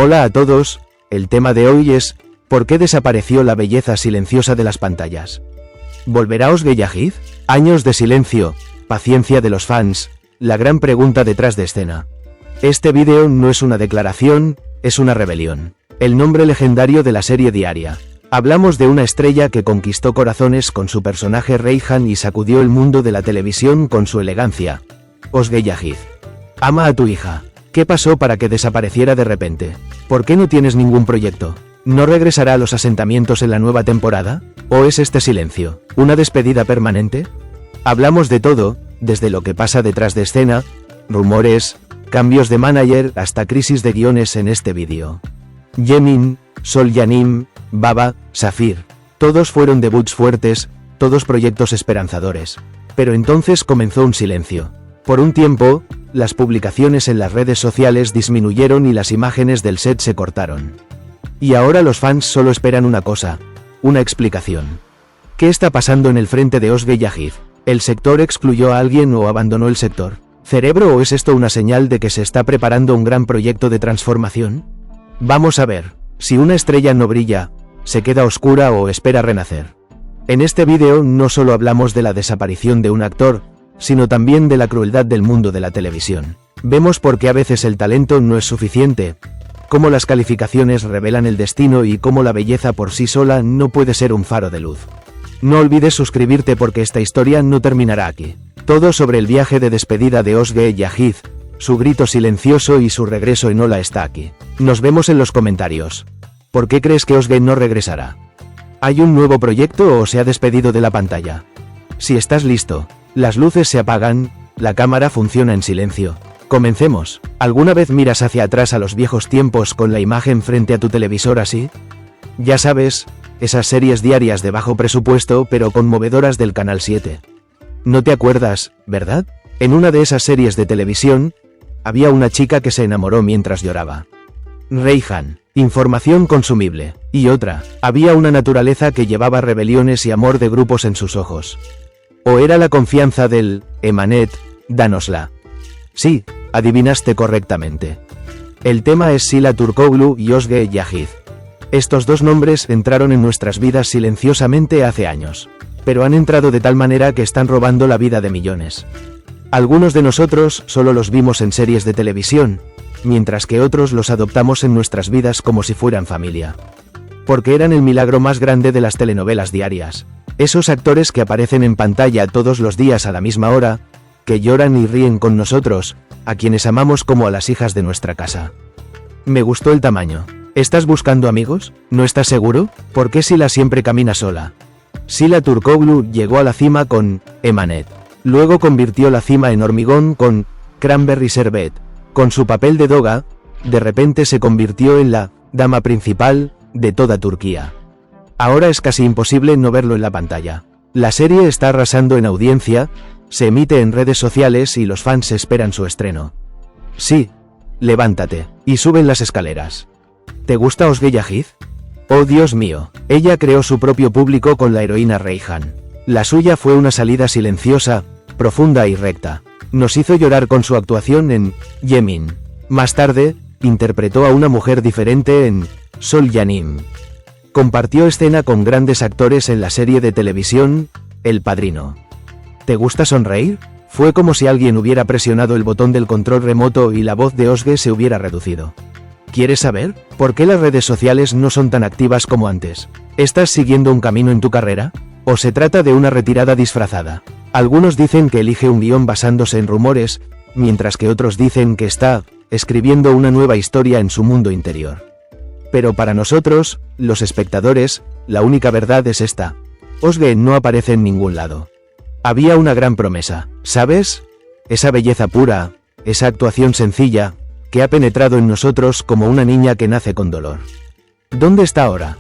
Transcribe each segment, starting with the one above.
Hola a todos, el tema de hoy es, ¿por qué desapareció la belleza silenciosa de las pantallas? ¿Volverá Özge Yağız? Años de silencio, paciencia de los fans, la gran pregunta detrás de escena. Este vídeo no es una declaración, es una rebelión. El nombre legendario de la serie diaria. Hablamos de una estrella que conquistó corazones con su personaje Reyhan y sacudió el mundo de la televisión con su elegancia. Özge Yağız. Ama a tu hija. ¿Qué pasó para que desapareciera de repente? ¿Por qué no tienes ningún proyecto? ¿No regresará a los asentamientos en la nueva temporada? ¿O es este silencio una despedida permanente? Hablamos de todo, desde lo que pasa detrás de escena, rumores, cambios de manager hasta crisis de guiones en este vídeo. Yemin, Sol Yanim, Baba, Safir. Todos fueron debuts fuertes, todos proyectos esperanzadores. Pero entonces comenzó un silencio. Por un tiempo, las publicaciones en las redes sociales disminuyeron y las imágenes del set se cortaron. Y ahora los fans solo esperan una cosa, una explicación. ¿Qué está pasando en el frente de Özge Yağız? ¿El sector excluyó a alguien o abandonó el sector? ¿Cerebro o es esto una señal de que se está preparando un gran proyecto de transformación? Vamos a ver, si una estrella no brilla, ¿se queda oscura o espera renacer? En este vídeo no solo hablamos de la desaparición de un actor, sino también de la crueldad del mundo de la televisión. Vemos por qué a veces el talento no es suficiente, cómo las calificaciones revelan el destino y cómo la belleza por sí sola no puede ser un faro de luz. No olvides suscribirte porque esta historia no terminará aquí. Todo sobre el viaje de despedida de Özge Yağız, su grito silencioso y su regreso en Hola está aquí. Nos vemos en los comentarios. ¿Por qué crees que Özge no regresará? ¿Hay un nuevo proyecto o se ha despedido de la pantalla? Si estás listo, las luces se apagan, la cámara funciona en silencio. Comencemos. ¿Alguna vez miras hacia atrás a los viejos tiempos con la imagen frente a tu televisor así? Ya sabes, esas series diarias de bajo presupuesto pero conmovedoras del Canal 7. No te acuerdas, ¿verdad? En una de esas series de televisión, había una chica que se enamoró mientras lloraba. Reyhan, información consumible. Y otra, había una naturaleza que llevaba rebeliones y amor de grupos en sus ojos. ¿O era la confianza del Emanet, dánosla? Sí, adivinaste correctamente. El tema es Sıla Türkoğlu y Özge Yağız. Estos dos nombres entraron en nuestras vidas silenciosamente hace años. Pero han entrado de tal manera que están robando la vida de millones. Algunos de nosotros solo los vimos en series de televisión, mientras que otros los adoptamos en nuestras vidas como si fueran familia. Porque eran el milagro más grande de las telenovelas diarias. Esos actores que aparecen en pantalla todos los días a la misma hora, que lloran y ríen con nosotros, a quienes amamos como a las hijas de nuestra casa. Me gustó el tamaño. ¿Estás buscando amigos? ¿No estás seguro? ¿Por qué Sıla siempre camina sola? Sıla Türkoğlu llegó a la cima con Emanet. Luego convirtió la cima en hormigón con Cranberry Sherbet. Con su papel de Doga, de repente se convirtió en la dama principal de toda Turquía. Ahora es casi imposible no verlo en la pantalla. La serie está arrasando en audiencia, se emite en redes sociales y los fans esperan su estreno. Sí, levántate, y suben las escaleras. ¿Te gusta Özge Yağız? Oh Dios mío, ella creó su propio público con la heroína Reyhan. La suya fue una salida silenciosa, profunda y recta. Nos hizo llorar con su actuación en Yemin. Más tarde, interpretó a una mujer diferente en Sol Yanim. Compartió escena con grandes actores en la serie de televisión, El Padrino. ¿Te gusta sonreír? Fue como si alguien hubiera presionado el botón del control remoto y la voz de Özge se hubiera reducido. ¿Quieres saber por qué las redes sociales no son tan activas como antes? ¿Estás siguiendo un camino en tu carrera? ¿O se trata de una retirada disfrazada? Algunos dicen que elige un guión basándose en rumores, mientras que otros dicen que está escribiendo una nueva historia en su mundo interior. Pero para nosotros, los espectadores, la única verdad es esta. Özge no aparece en ningún lado. Había una gran promesa, ¿sabes? Esa belleza pura, esa actuación sencilla, que ha penetrado en nosotros como una niña que nace con dolor. ¿Dónde está ahora?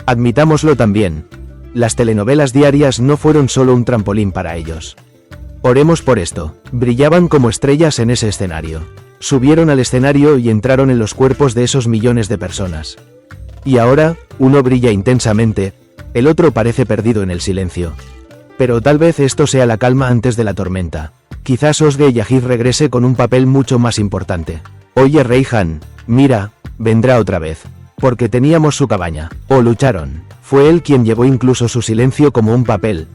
Admitámoslo también. Las telenovelas diarias no fueron solo un trampolín para ellos. Oremos por esto. Brillaban como estrellas en ese escenario. Subieron al escenario y entraron en los cuerpos de esos millones de personas. Y ahora, uno brilla intensamente, el otro parece perdido en el silencio. Pero tal vez esto sea la calma antes de la tormenta. Quizás Özge Yağız regrese con un papel mucho más importante. Oye Reyhan, mira, vendrá otra vez. Porque teníamos su cabaña. O lucharon. Fue él quien llevó incluso su silencio como un papel.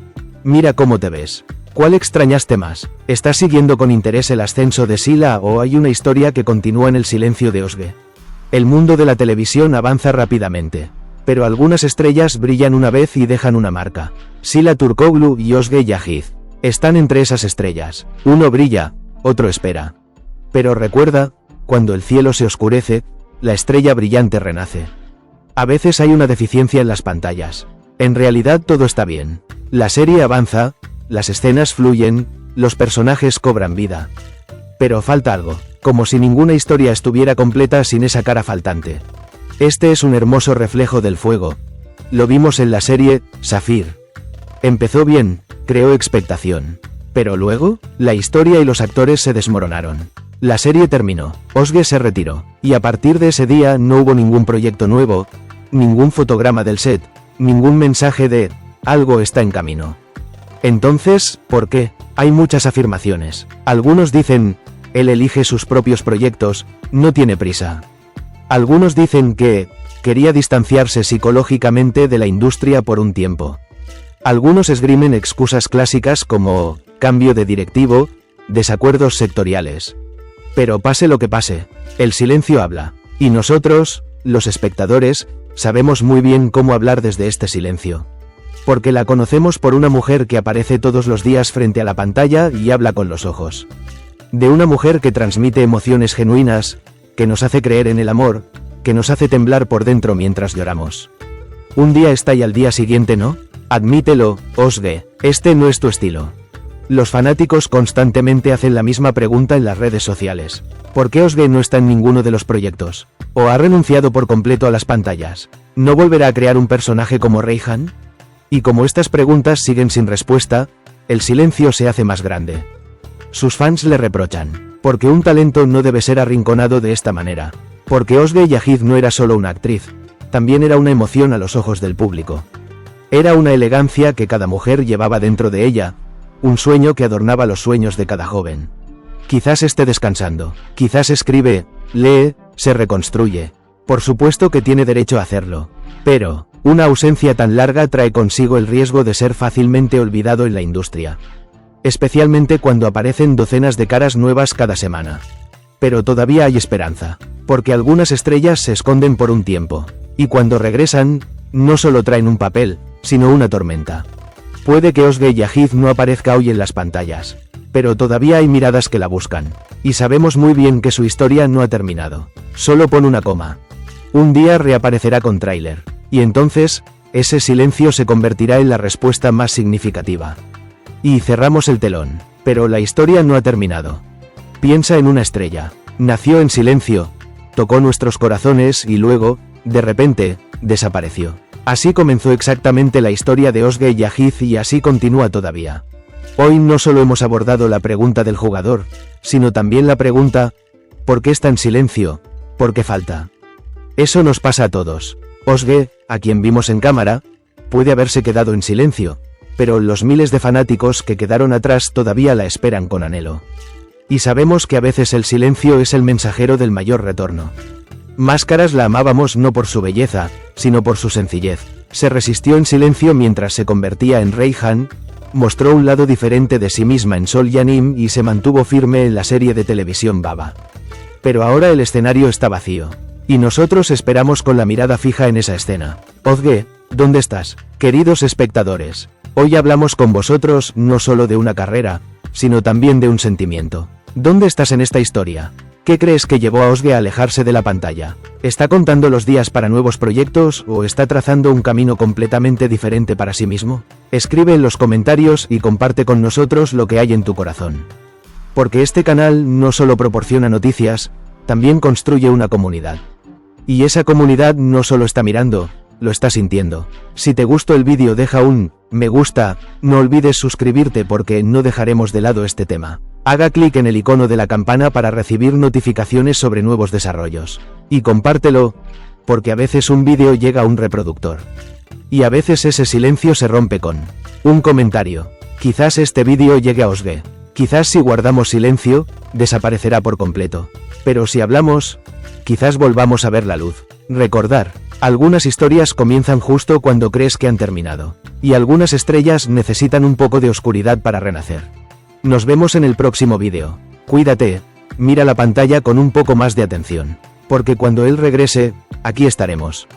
Mira cómo te ves. ¿Cuál extrañaste más? ¿Estás siguiendo con interés el ascenso de Sila o hay una historia que continúa en el silencio de Özge? El mundo de la televisión avanza rápidamente. Pero algunas estrellas brillan una vez y dejan una marca. Sila Turkoglu y Özge Yağız están entre esas estrellas. Uno brilla, otro espera. Pero recuerda, cuando el cielo se oscurece, la estrella brillante renace. A veces hay una deficiencia en las pantallas. En realidad todo está bien. La serie avanza, las escenas fluyen, los personajes cobran vida. Pero falta algo, como si ninguna historia estuviera completa sin esa cara faltante. Este es un hermoso reflejo del fuego. Lo vimos en la serie Safir. Empezó bien, creó expectación. Pero luego, la historia y los actores se desmoronaron. La serie terminó, Özge se retiró, y a partir de ese día no hubo ningún proyecto nuevo, ningún fotograma del set, ningún mensaje de algo está en camino. Entonces, ¿por qué? Hay muchas afirmaciones. Algunos dicen, él elige sus propios proyectos, no tiene prisa. Algunos dicen que quería distanciarse psicológicamente de la industria por un tiempo. Algunos esgrimen excusas clásicas como cambio de directivo, desacuerdos sectoriales. Pero pase lo que pase, el silencio habla, y nosotros, los espectadores, sabemos muy bien cómo hablar desde este silencio. Porque la conocemos por una mujer que aparece todos los días frente a la pantalla y habla con los ojos. De una mujer que transmite emociones genuinas, que nos hace creer en el amor, que nos hace temblar por dentro mientras lloramos. Un día está y al día siguiente no. Admítelo, Özge, este no es tu estilo. Los fanáticos constantemente hacen la misma pregunta en las redes sociales. ¿Por qué Özge no está en ninguno de los proyectos? ¿O ha renunciado por completo a las pantallas? ¿No volverá a crear un personaje como Reyhan? Y como estas preguntas siguen sin respuesta, el silencio se hace más grande. Sus fans le reprochan, porque un talento no debe ser arrinconado de esta manera. Porque Özge Yağız no era solo una actriz, también era una emoción a los ojos del público. Era una elegancia que cada mujer llevaba dentro de ella, un sueño que adornaba los sueños de cada joven. Quizás esté descansando, quizás escribe, lee, se reconstruye. Por supuesto que tiene derecho a hacerlo. Pero, una ausencia tan larga trae consigo el riesgo de ser fácilmente olvidado en la industria. Especialmente cuando aparecen docenas de caras nuevas cada semana. Pero todavía hay esperanza, porque algunas estrellas se esconden por un tiempo, y cuando regresan, no solo traen un papel, sino una tormenta. Puede que Özge Yağız no aparezca hoy en las pantallas, pero todavía hay miradas que la buscan, y sabemos muy bien que su historia no ha terminado. Solo pon una coma. Un día reaparecerá con tráiler, y entonces, ese silencio se convertirá en la respuesta más significativa. Y cerramos el telón, pero la historia no ha terminado. Piensa en una estrella. Nació en silencio, tocó nuestros corazones y luego, de repente, desapareció. Así comenzó exactamente la historia de Özge Yağız y así continúa todavía. Hoy no solo hemos abordado la pregunta del jugador, sino también la pregunta, ¿por qué está en silencio? ¿Por qué falta? Eso nos pasa a todos. Özge, a quien vimos en cámara, puede haberse quedado en silencio, pero los miles de fanáticos que quedaron atrás todavía la esperan con anhelo. Y sabemos que a veces el silencio es el mensajero del mayor retorno. Máscaras la amábamos no por su belleza, sino por su sencillez. Se resistió en silencio mientras se convertía en Reyhan, mostró un lado diferente de sí misma en Sol Yanim y se mantuvo firme en la serie de televisión Baba. Pero ahora el escenario está vacío. Y nosotros esperamos con la mirada fija en esa escena. Özge, ¿dónde estás? Queridos espectadores, hoy hablamos con vosotros no solo de una carrera, sino también de un sentimiento. ¿Dónde estás en esta historia? ¿Qué crees que llevó a Özge a alejarse de la pantalla? ¿Está contando los días para nuevos proyectos o está trazando un camino completamente diferente para sí mismo? Escribe en los comentarios y comparte con nosotros lo que hay en tu corazón. Porque este canal no solo proporciona noticias, también construye una comunidad. Y esa comunidad no solo está mirando, lo está sintiendo. Si te gustó el vídeo deja un me gusta, no olvides suscribirte porque no dejaremos de lado este tema. Haga clic en el icono de la campana para recibir notificaciones sobre nuevos desarrollos. Y compártelo, porque a veces un vídeo llega a un reproductor. Y a veces ese silencio se rompe con un comentario. Quizás este vídeo llegue a Özge. Quizás si guardamos silencio, desaparecerá por completo. Pero si hablamos, Quizás volvamos a ver la luz. Recordar, algunas historias comienzan justo cuando crees que han terminado. Y algunas estrellas necesitan un poco de oscuridad para renacer. Nos vemos en el próximo vídeo. Cuídate, mira la pantalla con un poco más de atención. Porque cuando él regrese, aquí estaremos.